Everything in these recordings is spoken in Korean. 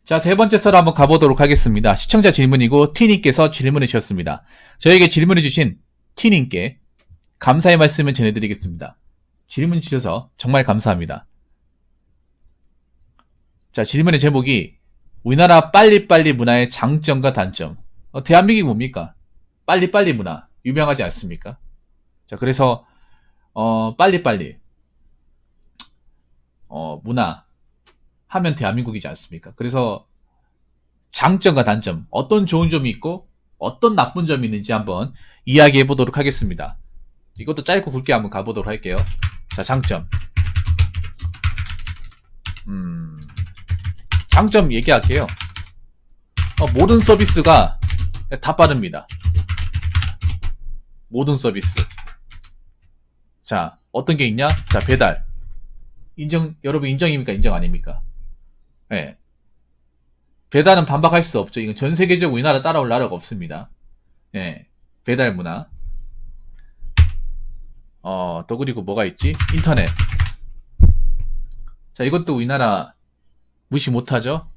자, 세 번째 썰 한번 가보도록 하겠습니다. 시청자 질문이고 T님께서 질문해 주셨습니다. 저에게 질문해 주신 T님께 감사의 말씀을 전해드리겠습니다. 질문 주셔서 정말 감사합니다. 자, 질문의 제목이 우리나라 빨리빨리 문화의 장점과 단점. 대한민국이 뭡니까? 빨리빨리 문화 유명하지 않습니까? 자, 그래서 빨리빨리 문화 하면 대한민국이지 않습니까? 그래서 장점과 단점, 어떤 좋은 점이 있고 어떤 나쁜 점이 있는지 한번 이야기해 보도록 하겠습니다. 이것도 짧고 굵게 한번 가보도록 할게요. 자, 장점. 장점 얘기할게요. 모든 서비스가 다 빠릅니다. 모든 서비스. 자, 어떤 게 있냐? 자, 배달. 여러분 인정입니까? 인정 아닙니까? 예. 네. 배달은 반박할 수 없죠. 이건 전 세계적으로 우리나라 따라올 나라가 없습니다. 예. 네. 배달 문화. 또 그리고 뭐가 있지? 인터넷. 자, 이것도 우리나라 무시 못하죠?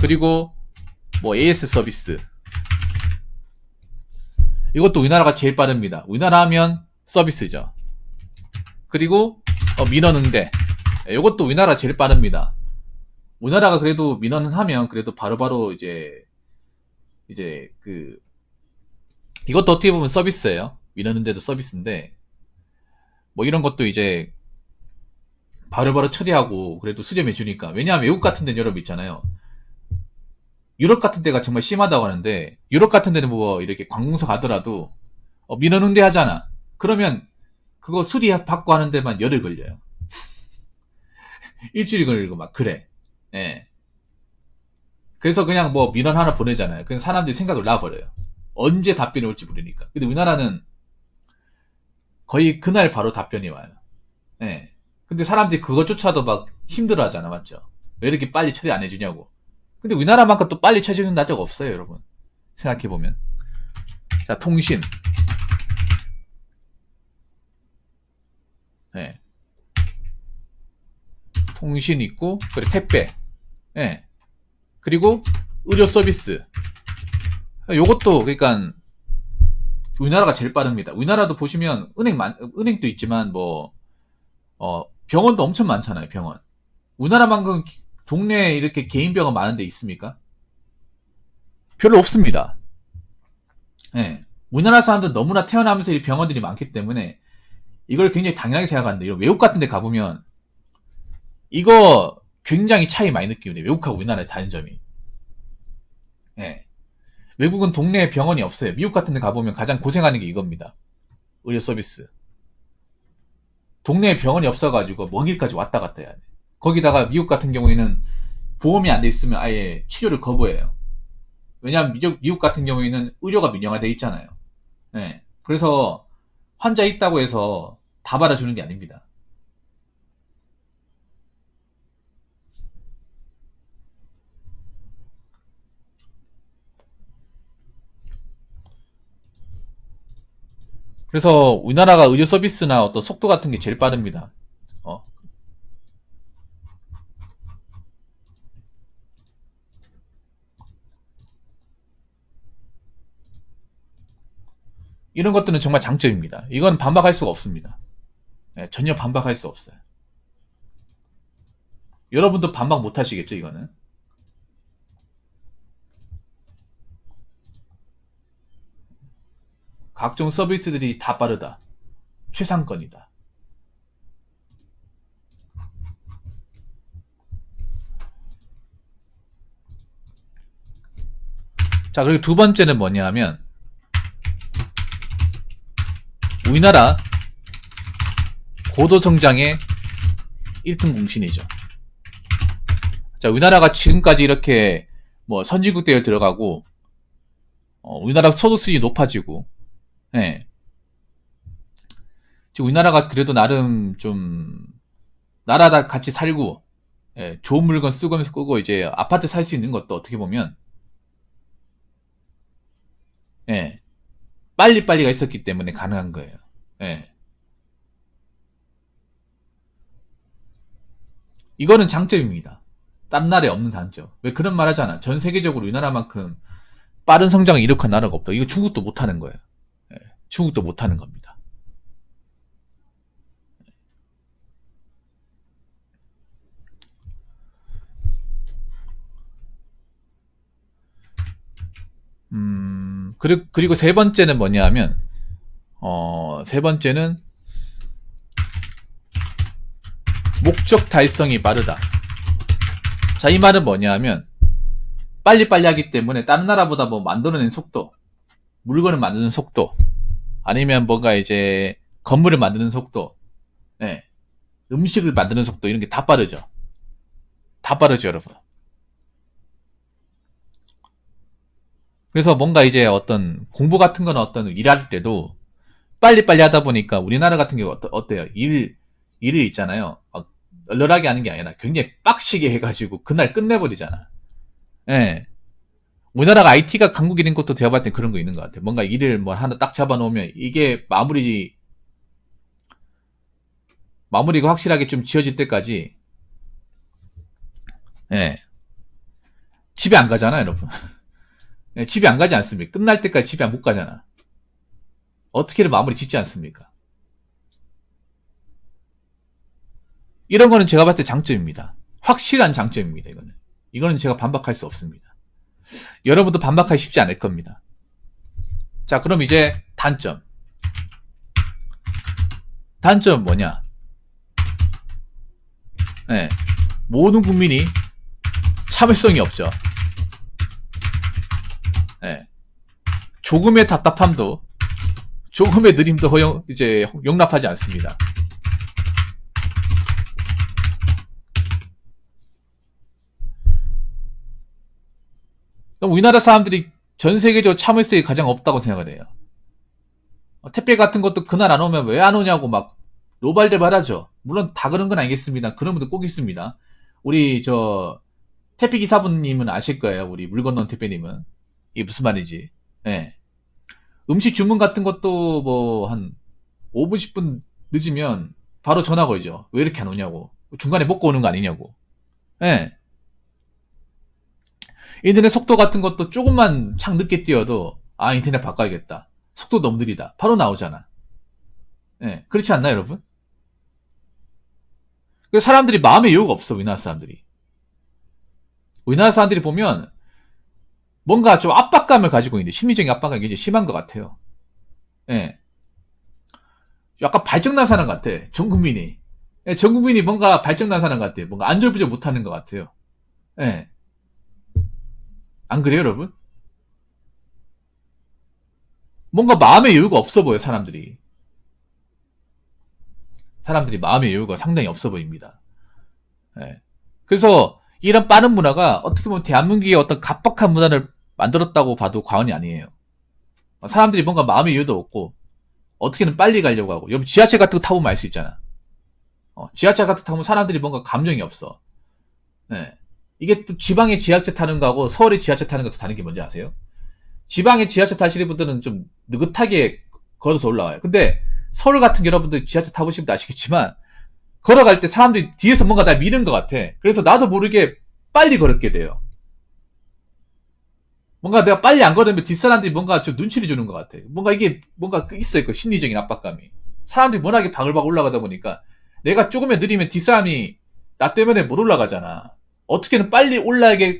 그리고 뭐 AS 서비스. 이것도 우리나라가 제일 빠릅니다. 우리나라 하면 서비스죠. 그리고 민원응대. 이것도 우리나라 제일 빠릅니다. 우리나라가 그래도 민원을 하면 그래도 바로바로 이것도 어떻게 보면 서비스예요. 민원응대도 서비스인데 뭐 이런 것도 이제 바로바로 처리하고 그래도 수렴해 주니까. 왜냐하면 외국 같은 데는 여러분 있잖아요. 유럽 같은 데가 정말 심하다고 하는데 유럽 같은 데는 뭐 이렇게 관공서 가더라도 민원응대 하잖아. 그러면 그거 수리 받고 하는 데만 열흘 걸려요. 일주일 걸리고 막 그래. 예. 그래서 그냥 뭐 민원 하나 보내잖아요. 그냥 사람들이 생각을 놔버려요. 언제 답변이 올지 모르니까. 근데 우리나라는 거의 그날 바로 답변이 와요. 예. 근데 사람들이 그것조차도 막 힘들어 하잖아. 맞죠? 왜 이렇게 빨리 처리 안 해주냐고. 근데 우리나라만큼 또 빨리 처리해주는 나라가 없어요, 여러분. 생각해보면. 자, 통신. 예. 통신 있고, 그리고 택배. 예. 그리고 의료 서비스. 요것도, 그러니까, 우리나라가 제일 빠릅니다. 우리나라도 보시면, 은행도 있지만, 병원도 엄청 많잖아요, 병원. 우리나라만큼 동네에 이렇게 개인 병원 많은 데 있습니까? 별로 없습니다. 예. 우리나라 사람들은 너무나 태어나면서 이 병원들이 많기 때문에 이걸 굉장히 당연하게 생각하는데, 이런 외국 같은 데 가보면 이거 굉장히 차이 많이 느끼는데, 외국하고 우리나라의 다른 점이. 예. 외국은 동네에 병원이 없어요. 미국 같은 데 가보면 가장 고생하는 게 이겁니다. 의료 서비스. 동네에 병원이 없어가지고 먼 길까지 왔다 갔다 해야 돼. 거기다가 미국 같은 경우에는 보험이 안 돼 있으면 아예 치료를 거부해요. 왜냐하면 미국 같은 경우에는 의료가 민영화되어 있잖아요. 예. 그래서 환자 있다고 해서 다 받아주는 게 아닙니다. 그래서 우리나라가 의료 서비스나 어떤 속도 같은 게 제일 빠릅니다. 이런 것들은 정말 장점입니다. 이건 반박할 수가 없습니다. 네, 전혀 반박할 수 없어요. 여러분도 반박 못 하시겠죠, 이거는? 각종 서비스들이 다 빠르다. 최상권이다. 자, 그리고 두 번째는 뭐냐 하면 우리나라 고도성장의 1등 공신이죠. 자, 우리나라가 지금까지 이렇게 뭐 선진국 대회를 들어가고 우리나라 소득 수준이 높아지고, 예. 지금 우리나라가 그래도 나름 좀 나라다 같이 살고, 예, 좋은 물건 쓰고 이제 아파트 살 수 있는 것도 어떻게 보면, 예, 빨리빨리가 있었기 때문에 가능한 거예요. 예. 이거는 장점입니다. 다른 나라에 없는 단점. 왜 그런 말 하잖아. 전 세계적으로 우리나라만큼 빠른 성장을 이룩한 나라가 없다. 이거 중국도 못하는 거예요. 예, 중국도 못하는 겁니다. 그리고 세 번째는 뭐냐 하면, 세 번째는 목적 달성이 빠르다. 자, 이 말은 뭐냐 하면, 빨리빨리 하기 때문에 다른 나라보다 뭐 만들어낸 속도, 물건을 만드는 속도, 아니면 뭔가 이제 건물을 만드는 속도, 네, 음식을 만드는 속도, 이런 게 다 빠르죠. 다 빠르죠, 여러분. 그래서 뭔가 이제 어떤 공부 같은 거나 어떤 일할 때도 빨리빨리 하다 보니까 우리나라 같은 경우 어때요? 일을 있잖아요. 널널하게 하는 게 아니라 굉장히 빡시게 해가지고 그날 끝내버리잖아. 예. 우리나라가 IT가 강국인 것도 제가 봤을 때 그런 거 있는 것 같아요. 뭔가 일을 뭐 하나 딱 잡아놓으면 이게 마무리가 확실하게 좀 지어질 때까지, 예. 집에 안 가잖아, 여러분. 예, 집에 안 가지 않습니까? 끝날 때까지 집에 못 가잖아. 어떻게든 마무리 짓지 않습니까? 이런 거는 제가 봤을 때 장점입니다. 확실한 장점입니다, 이거는. 이거는 제가 반박할 수 없습니다. 여러분도 반박하기 쉽지 않을 겁니다. 자, 그럼 이제 단점. 단점은 뭐냐? 네, 모든 국민이 참을성이 없죠. 네, 조금의 답답함도, 조금의 느림도 용납하지 않습니다. 우리나라 사람들이 전 세계적으로 참을성이 가장 없다고 생각을 해요. 택배 같은 것도 그날 안 오면 왜 안 오냐고 막 노발대발하죠. 물론 다 그런 건 아니겠습니다. 그런 분들 꼭 있습니다. 우리 택배 기사분님은 아실 거예요. 우리 물 건너온 택배님은. 이게 무슨 말인지. 예. 음식 주문 같은 것도 뭐 한 5분 10분 늦으면 바로 전화 걸죠. 왜 이렇게 안 오냐고. 중간에 먹고 오는 거 아니냐고. 예. 인터넷 속도 같은 것도 조금만 창 늦게 띄워도 인터넷 바꿔야겠다. 속도 너무 느리다. 바로 나오잖아. 예. 그렇지 않나요, 여러분? 그래서 사람들이 마음의 여유가 없어, 우리나라 사람들이. 우리나라 사람들이 보면 뭔가 좀 압박감을 가지고 있는데, 심리적인 압박감이 굉장히 심한 것 같아요. 예. 약간 발정난 사람 같아, 전 국민이. 예, 전 국민이 뭔가 발정난 사람 같아. 뭔가 안절부절 못하는 것 같아요. 예. 안 그래요, 여러분? 뭔가 마음의 여유가 없어 보여, 사람들이. 사람들이 마음의 여유가 상당히 없어 보입니다. 예. 그래서 이런 빠른 문화가 어떻게 보면 대한민국의 어떤 각박한 문화를 만들었다고 봐도 과언이 아니에요. 사람들이 뭔가 마음의 여유도 없고 어떻게든 빨리 가려고 하고. 여러분 지하철 같은 거 타보면 알 수 있잖아. 지하철 같은 거 타보면 사람들이 뭔가 감정이 없어. 예. 이게 또 지방의 지하철 타는 거하고 서울의 지하철 타는 것도 다른 게 뭔지 아세요? 지방의 지하철 타시는 분들은 좀 느긋하게 걸어서 올라와요. 근데 서울 같은 여러분들 지하철 타보시면 아시겠지만 걸어갈 때 사람들이 뒤에서 뭔가 다 미는 것 같아. 그래서 나도 모르게 빨리 걸었게 돼요. 뭔가 내가 빨리 안 걸으면 뒷사람들이 뭔가 좀 눈치를 주는 것 같아. 뭔가 이게 뭔가 있어요. 그 심리적인 압박감이. 사람들이 워낙에 바글바글 올라가다 보니까 내가 조금만 느리면 뒷사람이 나 때문에 못 올라가잖아. 어떻게든 빨리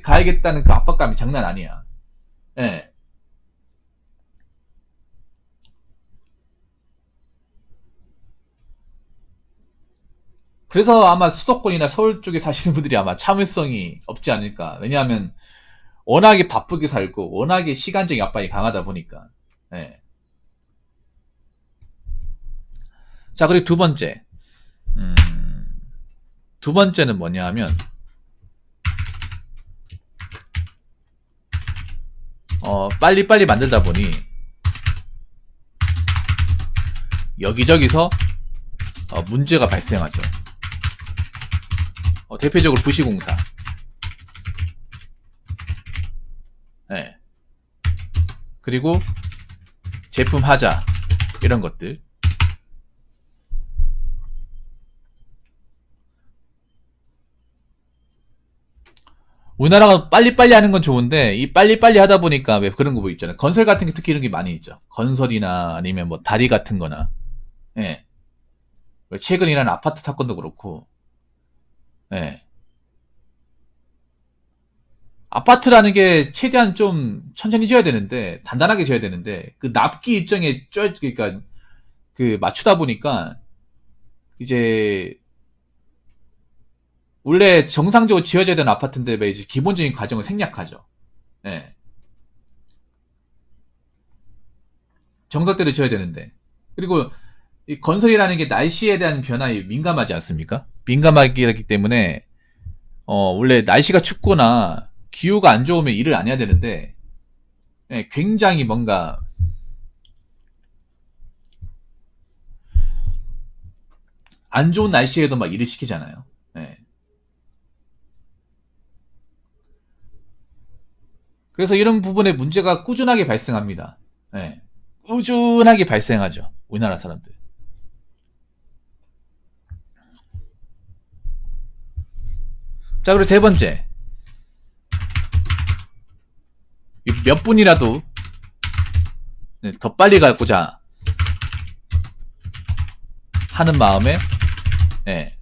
가야겠다는 그 압박감이 장난 아니야. 예. 그래서 아마 수도권이나 서울 쪽에 사시는 분들이 아마 참을성이 없지 않을까. 왜냐하면 워낙에 바쁘게 살고 워낙에 시간적인 압박이 강하다 보니까. 예. 자, 그리고 두 번째. 두 번째는 뭐냐 하면 빨리빨리 만들다 보니 여기저기서 문제가 발생하죠. 대표적으로 부시공사. 네. 그리고 제품 하자 이런 것들. 우리나라가 빨리빨리 하는 건 좋은데 이 빨리빨리 하다 보니까 왜 그런 거 뭐 있잖아요. 건설 같은 게 특히 이런 게 많이 있죠. 건설이나 아니면 뭐 다리 같은 거나. 예. 최근 일어난 아파트 사건도 그렇고. 예. 아파트라는 게 최대한 좀 천천히 지어야 되는데 단단하게 지어야 되는데 그 납기 일정에 그러니까 그 맞추다 보니까 이제 원래 정상적으로 지어져야 되는 아파트인데 왜 이제 기본적인 과정을 생략하죠. 예. 정석대로 지어야 되는데. 그리고 이 건설이라는 게 날씨에 대한 변화에 민감하지 않습니까? 민감하기 때문에 원래 날씨가 춥거나 기후가 안 좋으면 일을 안 해야 되는데 예, 굉장히 뭔가 안 좋은 날씨에도 막 일을 시키잖아요. 예. 그래서 이런 부분에 문제가 꾸준하게 발생합니다. 예. 꾸준하게 발생하죠. 우리나라 사람들. 자, 그리고 세 번째. 몇 분이라도 더 빨리 가고자 하는 마음에 예.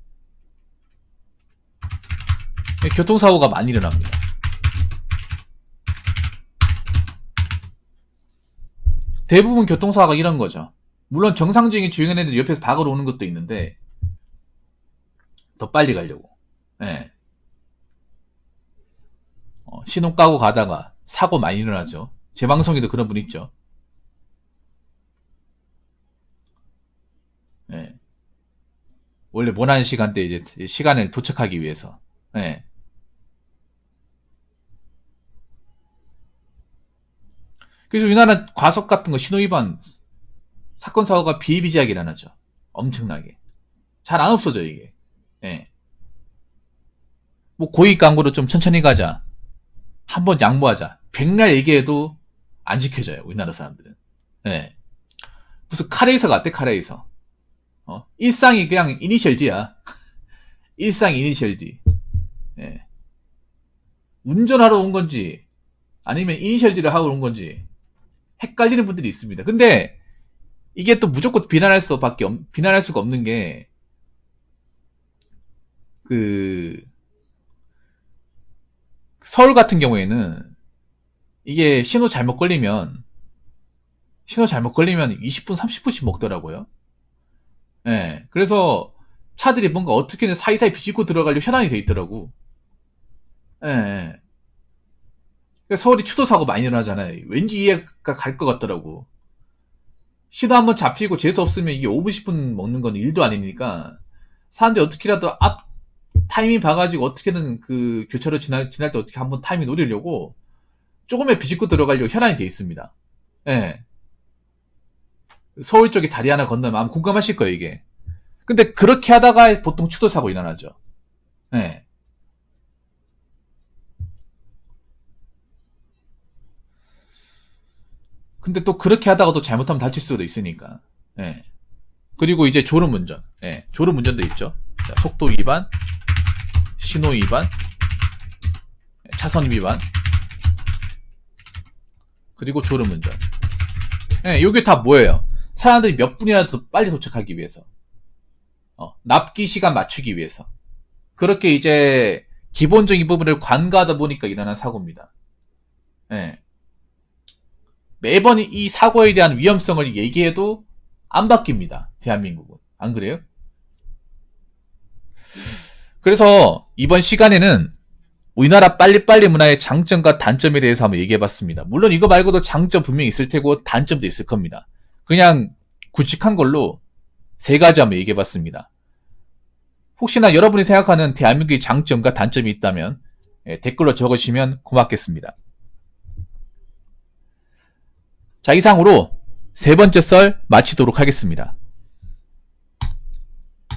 교통사고가 많이 일어납니다. 대부분 교통사고가 이런 거죠. 물론 정상적인 주행하는 애들 옆에서 박으러 오는 것도 있는데 더 빨리 가려고. 예. 신호 까고 가다가 사고 많이 일어나죠. 제 방송에도 그런 분 있죠. 예. 원래 원하는 시간대에 이제 시간을 도착하기 위해서. 예. 그래서 우리나라 과속 같은 거 신호위반 사건 사고가 비일비재하게 일어나죠. 엄청나게. 잘 안 없어져 이게. 예. 뭐 고익 광고로 좀 천천히 가자. 한번 양보하자. 백날 얘기해도 안 지켜져요. 우리나라 사람들은. 예. 무슨 카레이서 같대 카레이서. 일상이 그냥 이니셜 D야. 일상 이니셜 D. 예. 운전하러 온 건지 아니면 이니셜 D를 하고 온 건지 헷갈리는 분들이 있습니다. 근데 이게 또 무조건 비난할 수가 없는 게 그 서울 같은 경우에는 이게 신호 잘못 걸리면 20분 30분씩 먹더라고요. 예. 그래서 차들이 뭔가 어떻게든 사이사이 비집고 들어가려고 현안이 돼 있더라고. 예. 예. 서울이 추도사고 많이 일어나잖아요. 왠지 이해가 갈 것 같더라고. 시도 한번 잡히고 재수 없으면 이게 5분 10분 먹는 건 일도 아니니까 사람들이 어떻게라도 앞 타이밍 봐가지고 어떻게든 그 교차로 지날 때 어떻게 한번 타이밍 노리려고 조금의 비집고 들어가려고 혈안이 돼 있습니다. 예. 서울 쪽에 다리 하나 건너면 아마 공감하실 거예요, 이게. 근데 그렇게 하다가 보통 추돌사고 일어나죠. 예. 근데 또 그렇게 하다가도 잘못하면 다칠 수도 있으니까. 예. 그리고 이제 졸음운전. 예. 졸음운전도 있죠. 자, 속도 위반, 신호 위반, 차선 위반, 그리고 졸음운전. 예, 요게 다 뭐예요? 사람들이 몇 분이라도 빨리 도착하기 위해서. 납기 시간 맞추기 위해서. 그렇게 이제 기본적인 부분을 관가하다 보니까 일어난 사고입니다. 예. 매번 이 사고에 대한 위험성을 얘기해도 안 바뀝니다. 대한민국은. 안 그래요? 그래서 이번 시간에는 우리나라 빨리빨리 문화의 장점과 단점에 대해서 한번 얘기해봤습니다. 물론 이거 말고도 장점 분명히 있을 테고 단점도 있을 겁니다. 그냥 굵직한 걸로 세 가지 한번 얘기해봤습니다. 혹시나 여러분이 생각하는 대한민국의 장점과 단점이 있다면 댓글로 적으시면 고맙겠습니다. 자, 이상으로 세 번째 썰 마치도록 하겠습니다.